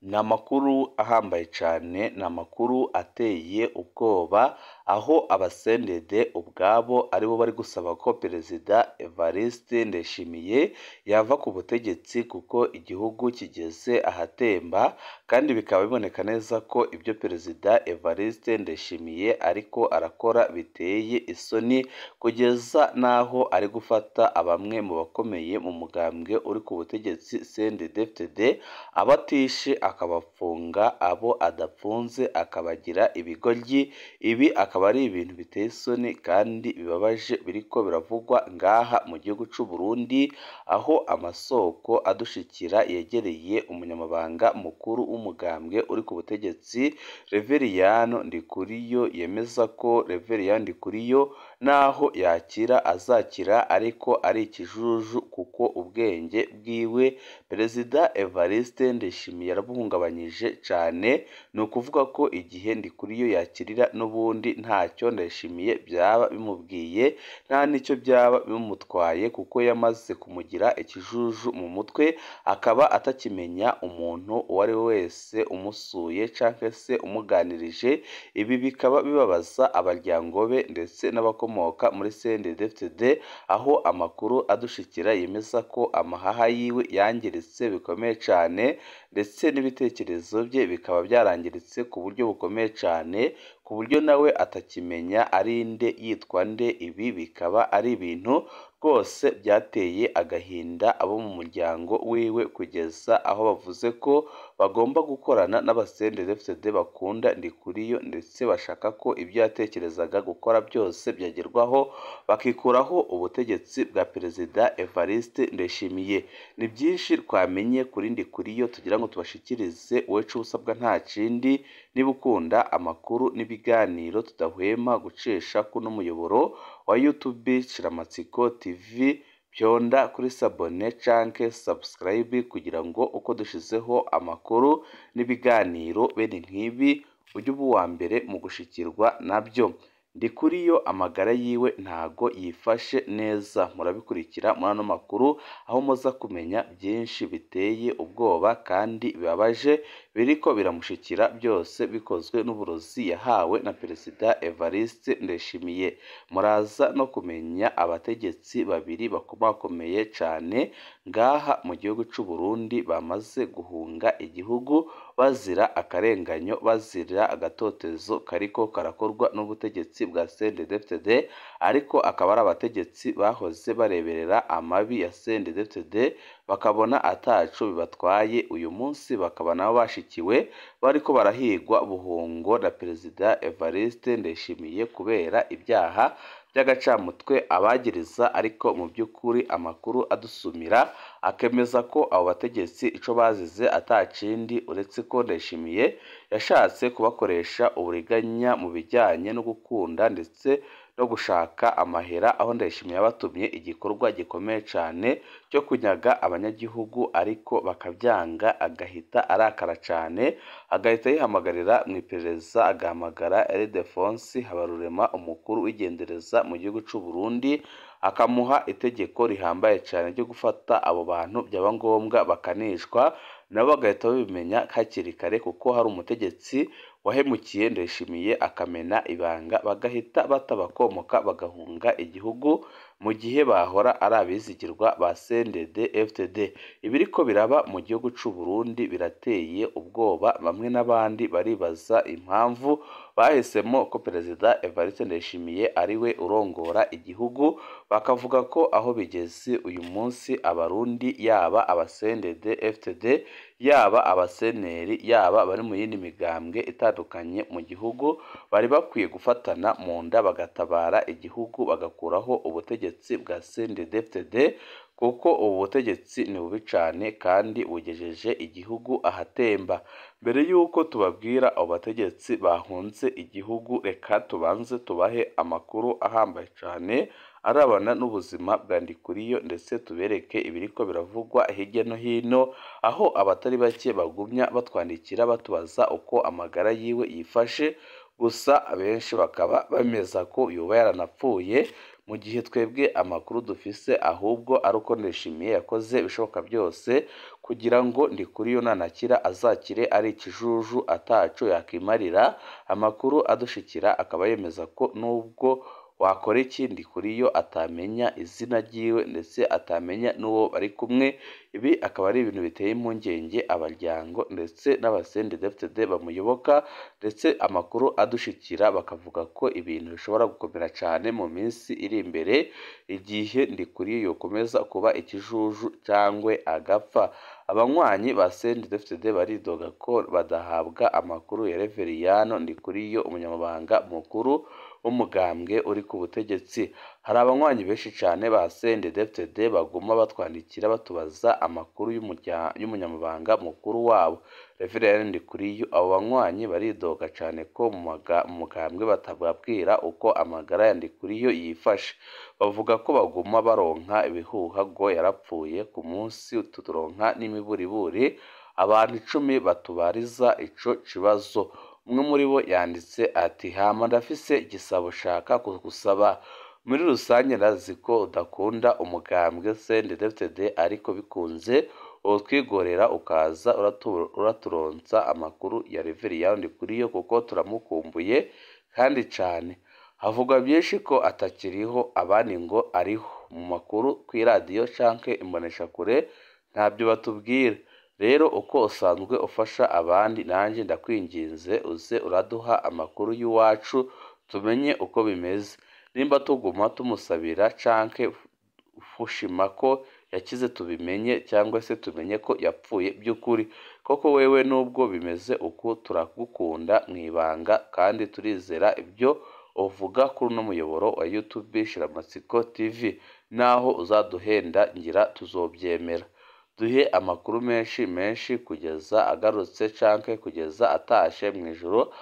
Ni amakuru ahambaye cyane, ni amakuru ateye ubwoba, aho abasendede ubwabo aribo bari gusaba ko Perezida Evariste Ndayishimiye yava ku butegetsi kuko igihugu kigeze ahatemba, kandi bikaba biboneka neza ko ibyo Perezida Evariste Ndayishimiye ariko arakora biteye isoni, kugeza n'aho ari gufata bamwe mu bakomeye mu mugambwe uri ku butegetsi CNDD-FDD, abatishe akabafunga, abo adapfunze akabagira ibigoryi. Ibi akaba ari ibintu biteye isoni kandi bibabaje biriko biravugwa ngaha mu gihugu cy'u Burundi, aho amasoko adushikira yegereye umunyamabanga mukuru w'umugambwe uri ku butegetsi Reveriyano Ndikuriyo yemeza ko Reveriyano Ndikuriyo naho yakira azakira ariko ari ikijuju, kuko ubwenge bwiwe Perezida Evariste Ndayishimiye yarabuhungabanyije cyane. Ni ukuvuga ko igihe Ndikuriyo yakirira n'ubundi ntacyo Ndayishimiye byaba bimubwiye, nta n'icyo byaba bimutwaye, kuko yamaze kumugira ikijuju mu mutwe, akaba atakimenya umuntu uwo ari we wese umusuye cyangwa se umuganirije. Ibi bikaba bibabaza abaryango be ndetse n'abakomoka muri CNDD-FDD, aho amakuru adushikira yemeza ko amahaha yiwe yangiritse bikomeye cyane, ndetse n'ibitekerezo bye bikaba byarangiritse ku buryo bukomeye cyane, ku buryo nawe atakimenya ari nde, yitwa nde. Ibi bikaba ari ibintu rwose byateye agahinda abo mu muryango wiwe, kugeza aho bavuze ko bagomba gukorana n'abasendede-FDD bakunda Ndikuriyo, ndetse bashaka ko ibyo yatekerezaga gukora byose byagerwaho, bakikuraho ubutegetsi bwa Perezida Evariste Ndayishimiye. Ni byinshi twamenye kuri Ndikuriyo tugira ngo tubashikirize, wowe icyo usabwa nta kindi, niba ukunda amakuru n'ibiganiro tudahwema gucisha kuno muyoboro wa YouTube Shiramatsiko TV, byonda kuri sabone canke subscribe, kugira ngo uko dushizeho amakuru n'ibiganiro bene nk'ibi ujye uba uwa mbere mu gushikirwa nabyo. Ndikuriyo amagara yiwe ntago yifashe neza, murabikurikira muri ano makuru, aho muza kumenya byinshi biteye ubwoba kandi bibabaje biriko biramushikira, byose bikozwe n'uburozi yahawe na Perezida Evariste Ndayishimiye. Muraza no kumenya abategetsi babiri bakomakomeye cyane ngaha mu gihugu cy'u Burundi bamaze guhunga igihugu bazira akarenganyo, bazira agatotezo kariko karakorwa n'ubutegetsi bwa CNDD-FDD, ariko akaba ari abategetsi bahoze bareberera amabi ya CNDD-FDD, bakabona ataco bibatwaye. Uyu munsi bakaba nabo bashikiwe bariko barahigwa buhungo na Perezida Evariste Ndayishimiye kubera ibyaha by'agacamutwe abagiriza, ariko mu by'ukuri amakuru adusumira akemeza ko abo bategetsi ico bazize atakindi uretse ko Ndayishimiye yashatse kubakoresha uburiganya mu bijyanye no gukunda ndetse no gushaka amahera, aho Ndayishimiye yabatumye igikorwa gikomeye cyane cyo kunyaga abanyagihugu, ariko bakabyanga, agahita arakara cyane, agahita yihamagarira mu iperereza, agahamagara Ildefonsi Habarurema, umukuru w'igendereza mu gihugu cy'u Burundi, akamuha itegeko rihambaye cyane ryo gufata abo bantu, byaba ngombwa bakanishwa, nabo bagahita babimenya hakiri kare, kuko hari umutegetsi wahemukiye Ndayishimiye akamena ibanga, bagahita batabakomoka bagahunga igihugu, mu gihe bahora ari abizigirwa ba CNDD-FDD. Ibiriko biraba mu gihugu cy'u Burundi birateye ubwoba, bamwe n'abandi baribaza impamvu bahisemo ko Perezida Evariste Ndayishimiye ari we urongora igihugu, bakavuga ko aho bigeze uyu munsi abarundi, yaba abasendede-FDD, yaba abaseneri, yaba bari mu yindi migambwe itandukanye mu gihugu, bari bakwiye gufatana mu nda bagatabara igihugu, bagakuraho ubutegetsi bwa CNDD-FDD, kuko ubu butegetsi ni bubi cyane kandi bugejeje igihugu ahatemba. Mbere y'uko tubabwira abo bategetsi bahunze igihugu, reka tubanze tubahe amakuru ahambaye cyane arabana n'ubuzima bwa Ndikuriyo, ndetse tubereke ibiriko biravugwa hirya no hino, aho abatari bake bagumya batwandikira batubaza uko amagara yiwe yifashe, gusa abenshi bakaba bemeza ko yoba yaranapfuye, mu gihe twebwe amakuru dufise ahubwo ari uko Ndayishimiye yakoze ibishoboka byose kugira ngo Ndikuriyo nanakira azakire ari ikijuju ataco yakimarira. Amakuru adushikira akaba yemeza ko nubwo wakora iki Ndikuriyo atamenya izina ryiwe ndetse atamenya n'uwo bari kumwe. Ibi akaba ari ibintu biteye impungenge abaryango ndetse n'abasendefd bamuyoboka, ndetse amakuru adushikira bakavuga ko ibintu bishobora gukomera cyane mu minsi iri imbere, igihe Ndikuriyo yokomeza kuba ikijuju cyangwa agapfa. Abanywanyi ba CNDD-FDD baridoga ko badahabwa amakuru ya Reveriyano Ndikuriyo, umunyamabanga mukuru w'umugambwe uri ku butegetsi. Hari abanywanyi benshi cyane ba CNDD-FDD baguma batwandikira batubaza amakuru y'umunyamabanga mukuru wabo Reveriyano Ndikuriyo. Abo banywanyi baridoga cyane ko mu mugambwe batababwira uko amagara ya Ndikuriyo yifashe. Bavuga ko baguma baronka ibihuha ngo yarapfuye. Ku munsi turonka n'imiburiburi abantu 10 batubariza ico kibazo. Umwe muri bo yanditse ati hama ndafise igisabo shaka kugusaba. Muri rusange ndazi ko udakunda umugambwe CNDD-FDD, ariko bikunze twigorera ukaza uraturonsa amakuru ya Reveriyano Ndikuriyo kuko turamukumbuye kandi cyane. Havugwa byinshi ko atakiriho, abandi ngo ariho. Mu makuru kw'iradiyo canke imboneshakure ntabyo batubwira. Rero uko usanzwe ufasha abandi, nanjye ndakwinginze uze uraduha amakuru y'iwacu tumenye uko bimeze. Nimba tuguma tumusabira canke fushima ko yakize tubimenye, cyangwa se tumenye ko yapfuye by'ukuri. Koko wewe nubwo bimeze uko turagukunda mwibanga kandi turizera ibyo uvuga kuri uno muyoboro wa YouTube Shiramatsiko TV. Naho uzaduhenda ngira tuzobyemera. Duhe amakuru menshi kugeza agarutse canke kugeza atashe mu ijoro.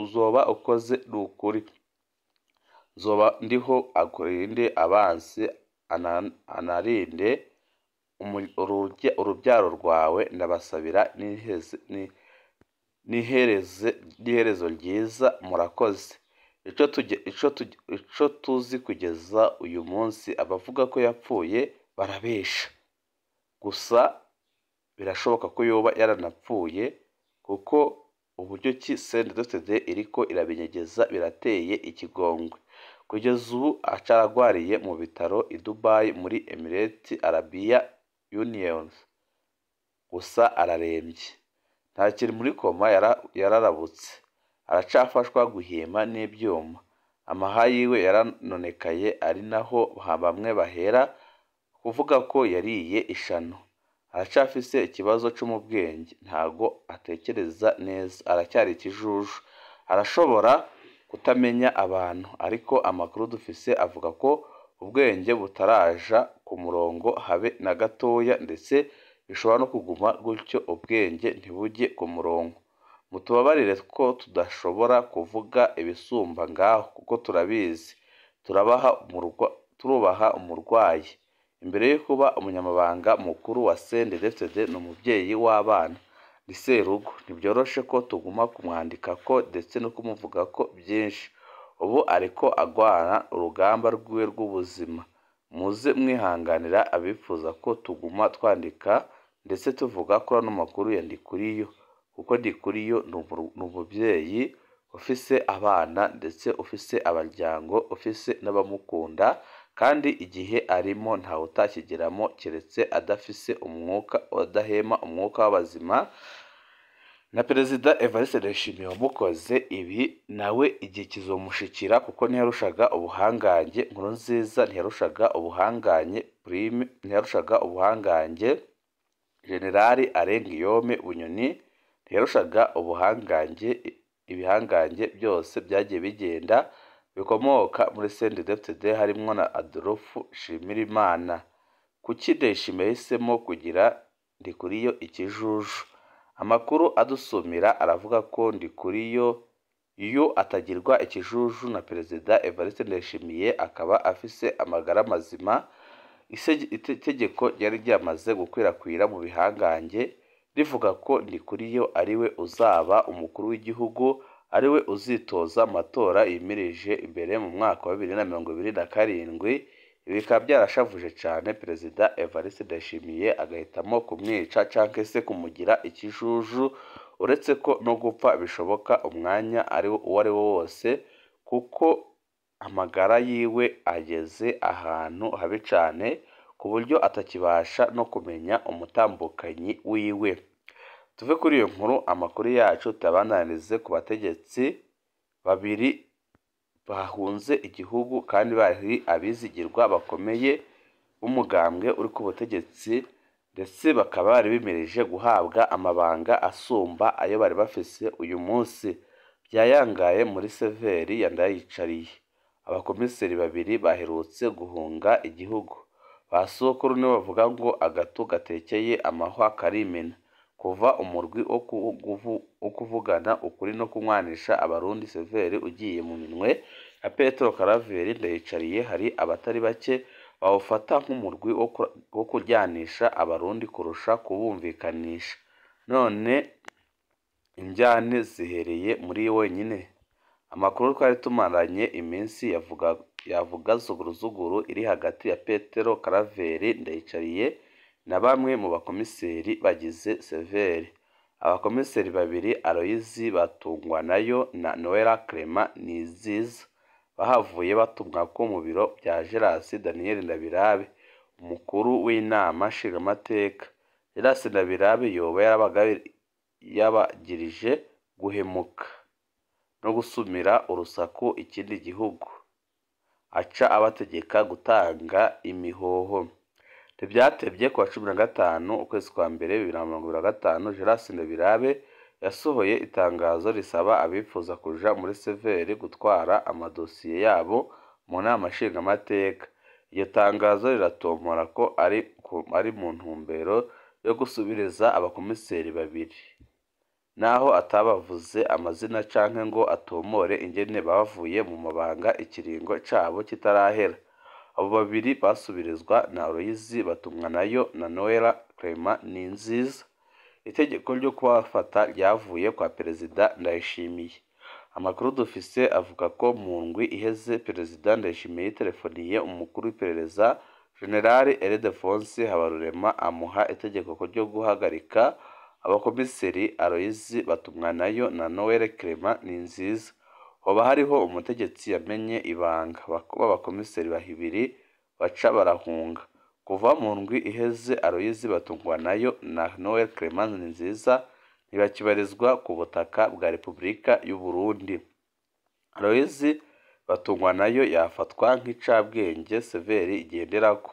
Uzoba ukoze n'ukuri. Zoba ndiho akurinde abansi anarinde urubyaro rwawe. Ndabasabira n'iherezo ryiza. Murakoze. Ico tuzi kugeza uyu munsi, abavuga ko yapfuye barabesha. Gusa birashoboka ko yoba yaranapfuye, kuko uburyo ki CNDD-FDD iriko irabinyegeza birateye ikigongwe. Kugeza ubu acaragwariye mu bitaro i Dubai muri Emirates Arabia Unions. Gusa ararembye, ntakiri muri koma, yararabutse, aracafashwa guhema n'ibyuma. Amaha yiwe yaranonekaye, ari naho bamwe bahera kuvuga ko yariye ishano. Aracafise ikibazo cyo mu bwenge, ntago atekereza neza, aracyari ikijuju, arashobora kutamenya abantu, ariko amakuru dufise avuga ko ubwenge butaraja ku murongo habe na gatoya, ndetse bishobora no kuguma gutyo ubwenge ntibujye ku murongo. Mutubabarire ko tudashobora kuvuga ibisumba ngaho, kuko turabizi, turubaha umurwayi. Imbere yo kuba umunyamabanga mukuru wa CNDD-FDD n'umubyeyi w'abana, ni serugo. Ntibyoroshe ko tuguma kumwandika ko ndetse no kumuvuga ko byinshi. Ubu ariko agwana urugamba rwiwe rw'ubuzima. Muze mwihanganira abifuza ko tuguma twandika ndetse tuvuga ko ano makuru ya Ndikuriyo, kuko Ndikuriyo ni umubyeyi ufise abana ndetse ufise abaryango, ufise n'abamukunda, kandi igihe arimo ntawe utakigeramo keretse adafise umwuka, adahema umwuka w'abazima. Na Perezida Evariste Ndayishimiye wamukoze ibi, nawe igihe kizomushikira, kuko ntiyarushaga ubuhangange Nkurunziza, ntiyarushaga ubuhangange Prime, ntiyarushaga ubuhangange Generali Arengiyome Bunyoni, ntiyarushaga ubuhangange ibihangange byose byagiye bigenda bikomoka muri CNDD-FDD, harimo na Adolphe Nshimirimana. Kuki Ndayishimiye yahisemo kugira Ndikuriyo ikijuju? Amakuru adusumira aravuga ko Ndikuriyo iyo atagirwa ikijuju na Perezida Evariste Ndayishimiye akaba afise amagara mazima, itegeko ryari ryamaze gukwirakwira mu bihangange rivuga ko Ndikuriyo ariwe uzaba umukuru w'igihugu, ariwe uzitoza amatora yimirije imbere mu mwaka wa 2027. ibi bikaba byarashavuje cyane Perezida Evariste Ndayishimiye agahitamo kumwica cyangwa se kumugira ikijuju, uretse ko no gupfa bishoboka umwanya uwo ari wo wose, kuko amagara yiwe ageze ahantu habi cyane ku buryo atakibasha no kumenya umutambukanyi wiwe. Tuve kuri iyo nkuru, amakuru yacu tuyabandanirize ku bategetsi babiri bahunze igihugu kandi bari abizigirwa bakomeye b'umugambwe uri ku butegetsi, ndetse bakaba bari bimirije guhabwa amabanga asumba ayo bari bafise uyu munsi. Byayangaye muri severi ya Ndayicariye. Abakomiseri babiri baherutse guhunga igihugu. Ba sokuru nibo bavuga ngo agato gatekeye amahwa karimena. Kuva umurwi wo kuvugana ukuri no kunywanisha abarundi severi ugiye mu minwe ya Petero Karaveri Ndayicariye, hari abatari bake bawufata nk'umurwi wo kuryanisha abarundi kurusha kubumvikanisha. None injyane zihereye muri wenyine. Amakuru twari tumaranye iminsi yavuga zuguruzuguru iri hagati ya Petero Karaveri Ndayicariye na bamwe mu bakomiseri bagize severi. Abakomiseri babiri Aloyizi Batungwanayo na Noella Clement Niziza bahavuye batumwa ko mu biro bya Gerasi Daniel Ndabirabe, umukuru w'inama nshingamateka. Gerasi Ndabirabe yoba yabagirije guhemuka no gusumira urusaku ikindi gihugu, aca abategeka gutanga imihoho. Ntibyatebye ku wa 15 ukwezi kwa mbere 2025, Gerasi Ndabirabe yasohoye itangazo risaba abifuza kuja muri severi gutwara amadosiye yabo mu nama nshingamateka. Iyo tangazo riratomora ko ari mu ntumbero yo gusubiriza abakomiseri babiri, naho atabavuze amazina canke ngo atomore ingene bavuye mu mabanga ikiringo cabo kitarahera. Abo babiri basubirizwa na Aloyizi Batungwanayo na Noella Clement Niziza. Itegeko ryo kubafata ryavuye kwa Perezida Ndayishimiye. Amakuru dufise avuga ko mu ndwi iheze Perezida Ndayishimiye yitelefoniye umukuru w'iperereza General Ildefonse Habarurema amuha itegeko ryo guhagarika abakomiseri Aloyizi Batungwanayo na Noella Clement Niziza. Hoba hariho umutegetsi yamenye ibanga b'abakomiseri babiri baca barahunga. Kuva mu ndwi iheze Aloyizi Batungwanayo na Noella Clement Niziza ntibakibarizwa ku butaka bwa Repubulika y'u Burundi. Aloyizi Batungwanayo yafatwa nk'icabwenge severi igenderako.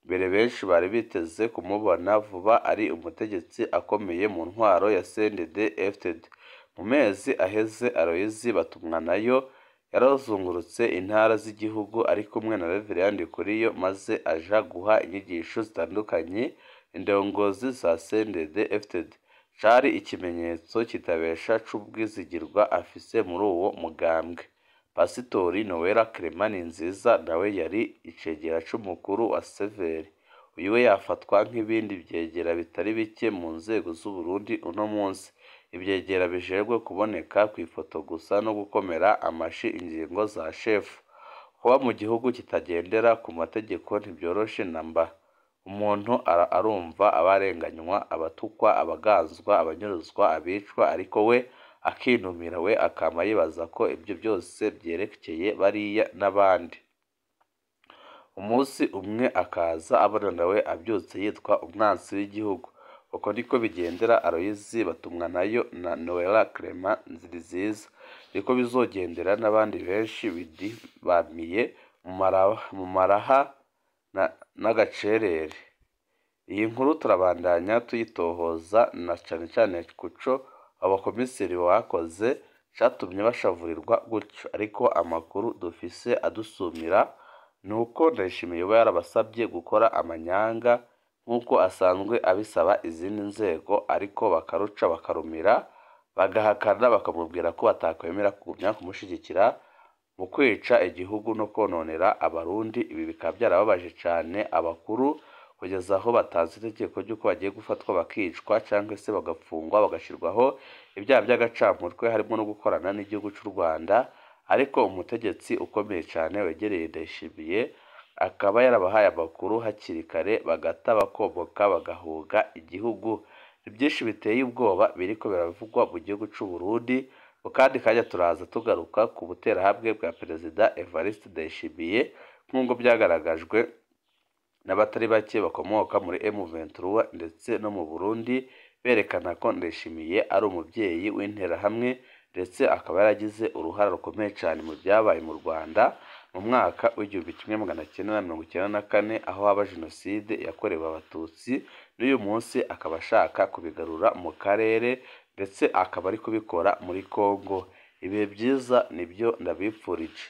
Mbere benshi bari biteze kumubona vuba ari umutegetsi akomeye mu ntwaro ya CNDD-FDD. Mu mezi aheze Aloyizi Batungwanayo yarazungurutse intara z'igihugu ari kumwe na Reverend Ndikuriyo, maze aja guha inyigisho zitandukanye indongozi za CNDD-FDD. Cari ikimenyetso kitabesha c'ubwizigirwa afise muri uwo mugambwe. Pasitori Noella Clement Niziza nawe yari icegera c'umukuru wa severi. Uyu we yafatwa nk'ibindi vyegera bitari bike mu nzego z'u Burundi uno munsi. Ivyegera bijejwe kuboneka ku ifoto gusa no gukomera amashi ingingo za shefu. Kuba mu gihugu kitagendera ku mategeko ntibyoroshe namba. Umuntu arumva abarenganywa, abatukwa, abaganzwa, abanyuruzwa, abicwa, ariko we akinumira, we akama yibaza ko ibyo byose byerekeye bariya n'abandi. Umunsi umwe akaza abona nawe abyutse yitwa umwansi w'igihugu. Uko niko bigendera Aloyizi Batungwanayo na Noella Clement Niziza. Niko bizogendera n'abandi benshi bidibamiye mu maraha n'agacerere. Iyi nkuru turabandanya tuyitohoza na cane cane kuco abakomiseri bakoze catumye bashavurirwa gutyo, ariko amakuru dufise adusumira nuko Ndayishimiye yoba yarabasabye gukora amanyanga nk'uko asanzwe abisaba izindi nzego, ariko bakaruca bakarumira, bagahakana, bakamubwira ko batakwemera kugumya kumushigikira mu kwica igihugu no kononera abarundi. Ibi bikaba byarababaje cyane abakuru, kugeza aho batanze itegeko ry'uko bagiye gufatwa bakicwa cyangwa se bagafungwa bagashirwaho ibyaha by'agacamutwe, harimo no gukorana n'igihugu cy'u Rwanda. Ariko umutegetsi ukomeye cyane wegereye Ndayishimiye akaba yarabahaye amakuru hakiri kare bagata bakomoka bagahunga igihugu. Ni byinshi biteye ubwoba biriko biravugwa mu gihugu c'u Burundi, mu kandi kanya turaza tugaruka ku buterahamwe bwa Perezida Evariste Ndayishimiye nk'uko byagaragajwe n'abatari bake bakomoka muri M23 ndetse no mu Burundi, berekana ko Ndayishimiye ari umubyeyi w'interahamwe ndetse akaba yaragize uruhare rukomeye cyane mu byabaye mu Rwanda mu mwaka w'1994 aho haba jenoside yakorewe abatutsi, n'uyu munsi akaba ashaka kubigarura mu karere ndetse akaba ari kubikora muri Kongo. Ibihe byiza nibyo ndabipfurije.